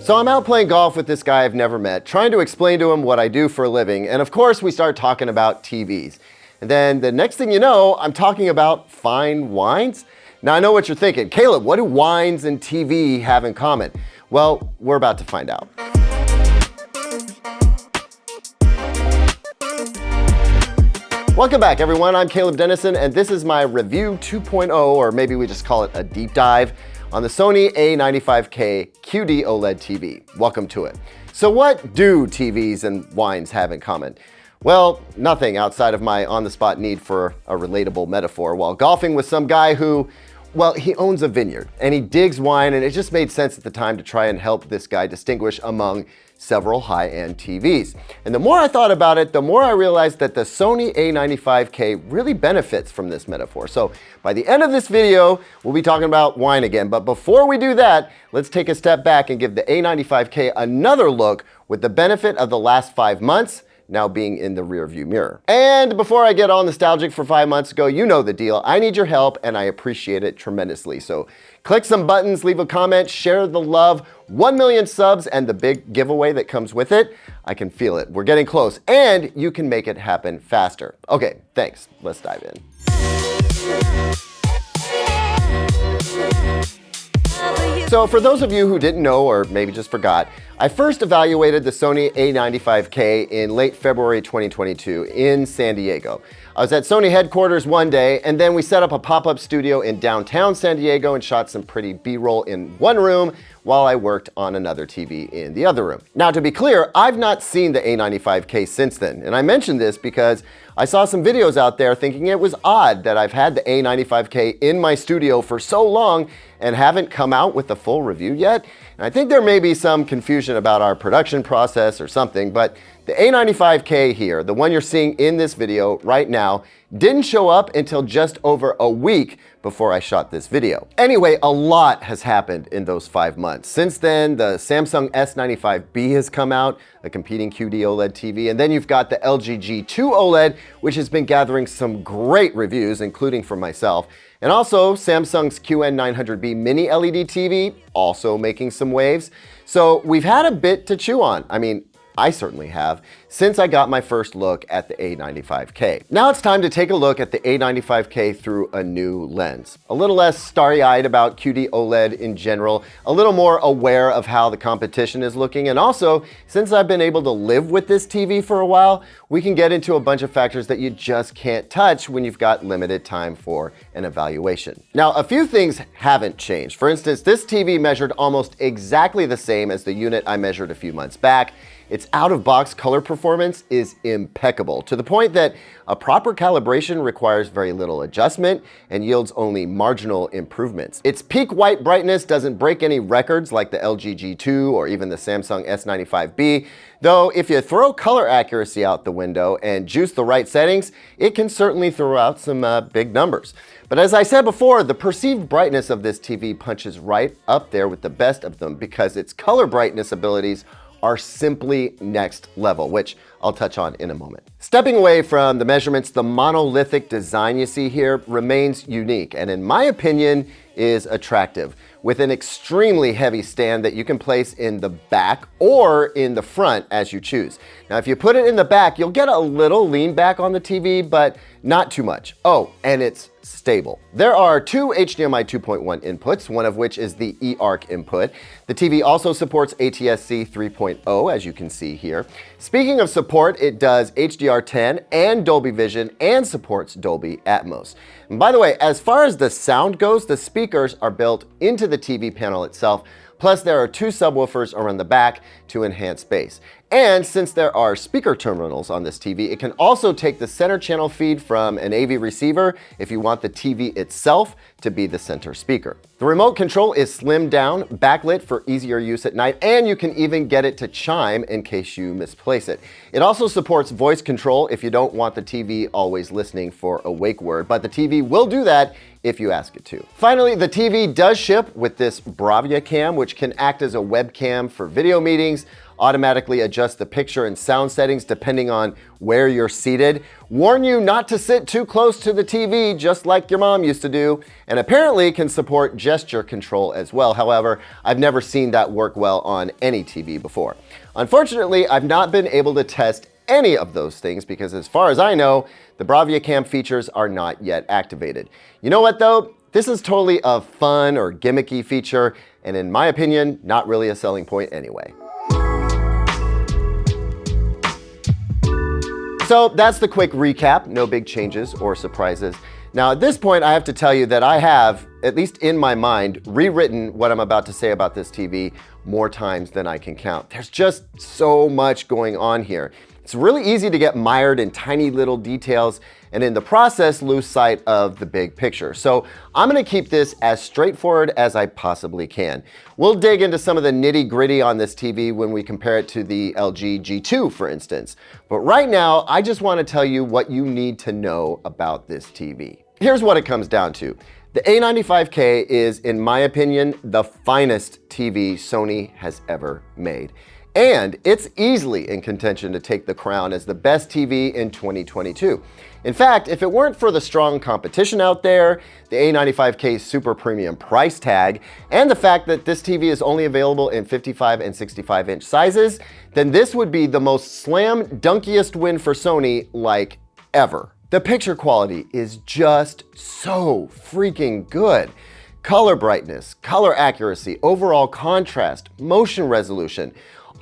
So I'm out playing golf with this guy I've never met, trying to explain to him what I do for a living, and of course we start talking about TVs. And then the next thing you know, I'm talking about fine wines. Now I know what you're thinking, Caleb, what do wines and TV have in common? Well, we're about to find out. Welcome back everyone, I'm Caleb Dennison and this is my review 2.0, or maybe we just call it a deep dive, on the Sony A95K QD-OLED TV. Welcome to it. So what do TVs and wines have in common? Well, nothing outside of my on-the-spot need for a relatable metaphor while golfing with some guy who, well, he owns a vineyard and he digs wine, and it just made sense at the time to try and help this guy distinguish among several high-end TVs. And the more I thought about it, the more I realized that the Sony A95K really benefits from this metaphor. So by the end of this video, we'll be talking about wine again. But before we do that, let's take a step back and give the A95K another look with the benefit of the last 5 months now being in the rearview mirror. And before I get all nostalgic for 5 months ago, you know the deal. I need your help and I appreciate it tremendously. So click some buttons, leave a comment, share the love, 1 million subs and the big giveaway that comes with it. I can feel it. We're getting close and you can make it happen faster. Okay, thanks. Let's dive in. So for those of you who didn't know or maybe just forgot, I first evaluated the Sony A95K in late February 2022 in San Diego. I was at Sony headquarters one day and then we set up a pop-up studio in downtown San Diego and shot some pretty B-roll in one room while I worked on another TV in the other room. Now to be clear, I've not seen the A95K since then, and I mention this because I saw some videos out there thinking it was odd that I've had the A95K in my studio for so long and haven't come out with a full review yet. And I think there may be some confusion about our production process or something, but the A95K here, the one you're seeing in this video right now, didn't show up until just over a week before I shot this video. Anyway, a lot has happened in those 5 months. Since then, the Samsung S95B has come out, a competing QD-OLED TV, and then you've got the LG G2 OLED, which has been gathering some great reviews, including from myself. And also Samsung's QN900B Mini LED TV, also making some waves. So we've had a bit to chew on. I mean, I certainly have, since I got my first look at the A95K. Now it's time to take a look at the A95K through a new lens. A little less starry-eyed about QD-OLED in general, a little more aware of how the competition is looking, and also, since I've been able to live with this TV for a while, we can get into a bunch of factors that you just can't touch when you've got limited time for an evaluation. Now, a few things haven't changed. For instance, this TV measured almost exactly the same as the unit I measured a few months back. Its out-of-box color performance is impeccable, to the point that a proper calibration requires very little adjustment and yields only marginal improvements. Its peak white brightness doesn't break any records like the LG G2 or even the Samsung S95B, though if you throw color accuracy out the window and juice the right settings, it can certainly throw out some big numbers. But as I said before, the perceived brightness of this TV punches right up there with the best of them because its color brightness abilities are simply next level, which I'll touch on in a moment. Stepping away from the measurements, the monolithic design you see here remains unique and in my opinion is attractive, with an extremely heavy stand that you can place in the back or in the front as you choose. Now if you put it in the back, you'll get a little lean back on the TV, but not too much. Oh, and it's stable. There are two HDMI 2.1 inputs, one of which is the eARC input. The TV also supports ATSC 3.0, as you can see here. Speaking of support, it does HDR10 and Dolby Vision and supports Dolby Atmos. And by the way, as far as the sound goes, the speakers are built into the TV panel itself. Plus there are two subwoofers around the back to enhance bass. And since there are speaker terminals on this TV, it can also take the center channel feed from an AV receiver if you want the TV itself to be the center speaker. The remote control is slimmed down, backlit for easier use at night, and you can even get it to chime in case you misplace it. It also supports voice control if you don't want the TV always listening for a wake word, but the TV will do that if you ask it to. Finally, the TV does ship with this Bravia cam, which can act as a webcam for video meetings, automatically adjust the picture and sound settings depending on where you're seated, warn you not to sit too close to the TV just like your mom used to do, and apparently can support gesture control as well. However, I've never seen that work well on any TV before. Unfortunately, I've not been able to test any of those things because as far as I know, the Bravia Cam features are not yet activated. You know what though? This is totally a fun or gimmicky feature, and in my opinion, not really a selling point anyway. So that's the quick recap, no big changes or surprises. Now at this point, I have to tell you that I have, at least in my mind, rewritten what I'm about to say about this TV more times than I can count. There's just so much going on here. It's really easy to get mired in tiny little details and in the process lose sight of the big picture. So I'm gonna keep this as straightforward as I possibly can. We'll dig into some of the nitty gritty on this TV when we compare it to the LG G2, for instance. But right now, I just wanna tell you what you need to know about this TV. Here's what it comes down to. The A95K is, in my opinion, the finest TV Sony has ever made. And it's easily in contention to take the crown as the best TV in 2022. In fact, if it weren't for the strong competition out there, the A95K's super premium price tag, and the fact that this TV is only available in 55 and 65-inch sizes, then this would be the most slam dunkiest win for Sony like ever. The picture quality is just so freaking good. Color brightness, color accuracy, overall contrast, motion resolution,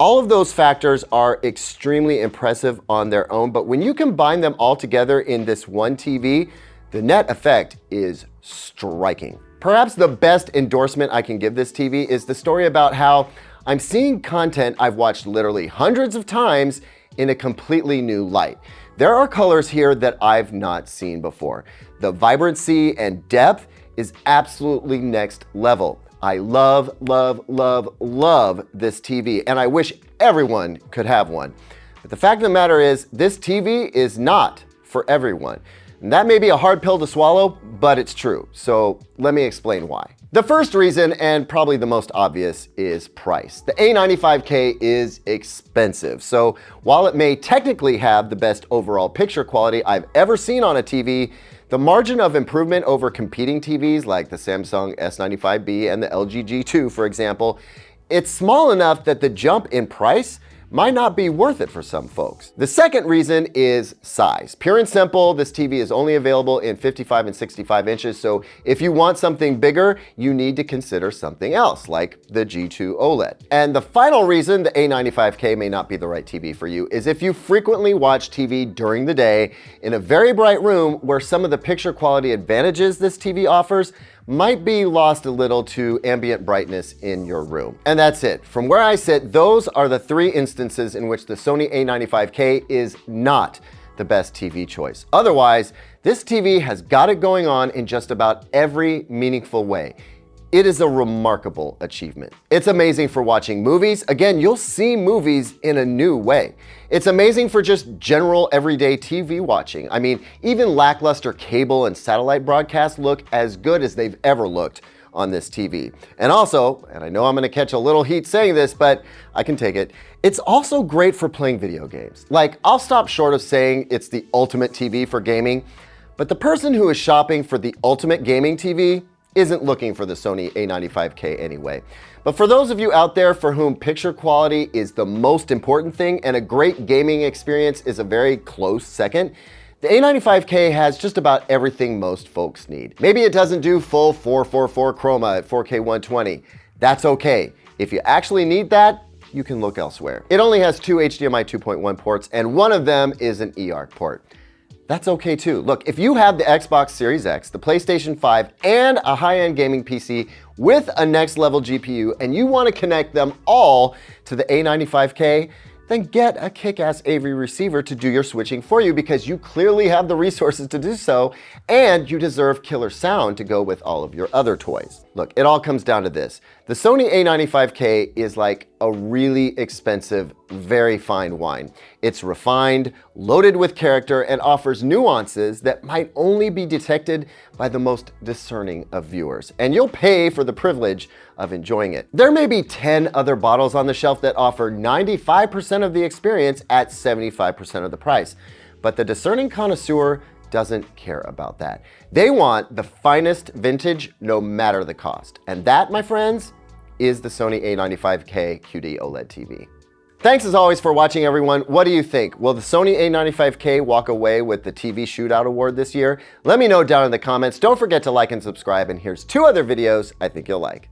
all of those factors are extremely impressive on their own, but when you combine them all together in this one TV, the net effect is striking. Perhaps the best endorsement I can give this TV is the story about how I'm seeing content I've watched literally hundreds of times in a completely new light. There are colors here that I've not seen before. The vibrancy and depth is absolutely next level. I love, love, love, love this TV, and I wish everyone could have one. But the fact of the matter is, this TV is not for everyone. And that may be a hard pill to swallow, but it's true. So let me explain why. The first reason, and probably the most obvious, is price. The A95K is expensive. So while it may technically have the best overall picture quality I've ever seen on a TV, the margin of improvement over competing TVs like the Samsung S95B and the LG G2, for example, it's small enough that the jump in price might not be worth it for some folks. The second reason is size. Pure and simple, this TV is only available in 55 and 65 inches, so if you want something bigger, you need to consider something else, like the G2 OLED. And the final reason the A95K may not be the right TV for you is if you frequently watch TV during the day in a very bright room where some of the picture quality advantages this TV offers might be lost a little to ambient brightness in your room. And that's it. From where I sit, those are the three instances in which the Sony A95K is not the best TV choice. Otherwise, this TV has got it going on in just about every meaningful way. It is a remarkable achievement. It's amazing for watching movies. Again, you'll see movies in a new way. It's amazing for just general everyday TV watching. I mean, even lackluster cable and satellite broadcasts look as good as they've ever looked on this TV. And also, and I know I'm gonna catch a little heat saying this, but I can take it, it's also great for playing video games. Like, I'll stop short of saying it's the ultimate TV for gaming, but the person who is shopping for the ultimate gaming TV isn't looking for the Sony A95K anyway. But for those of you out there for whom picture quality is the most important thing and a great gaming experience is a very close second, the A95K has just about everything most folks need. Maybe it doesn't do full 444 chroma at 4K 120. That's okay. If you actually need that, you can look elsewhere. It only has two HDMI 2.1 ports, and one of them is an eARC port. That's okay too. Look, if you have the Xbox Series X, the PlayStation 5, and a high-end gaming PC with a next-level GPU, and you want to connect them all to the A95K, then get a kick-ass AV receiver to do your switching for you because you clearly have the resources to do so, and you deserve killer sound to go with all of your other toys. Look, it all comes down to this. The Sony A95K is like a really expensive, very fine wine. It's refined, loaded with character, and offers nuances that might only be detected by the most discerning of viewers. And you'll pay for the privilege of enjoying it. There may be 10 other bottles on the shelf that offer 95% of the experience at 75% of the price. But the discerning connoisseur doesn't care about that. They want the finest vintage no matter the cost. And that, my friends, is the Sony A95K QD-OLED TV. Thanks as always for watching, everyone. What do you think? Will the Sony A95K walk away with the TV Shootout Award this year? Let me know down in the comments. Don't forget to like and subscribe, and here's 2 other videos I think you'll like.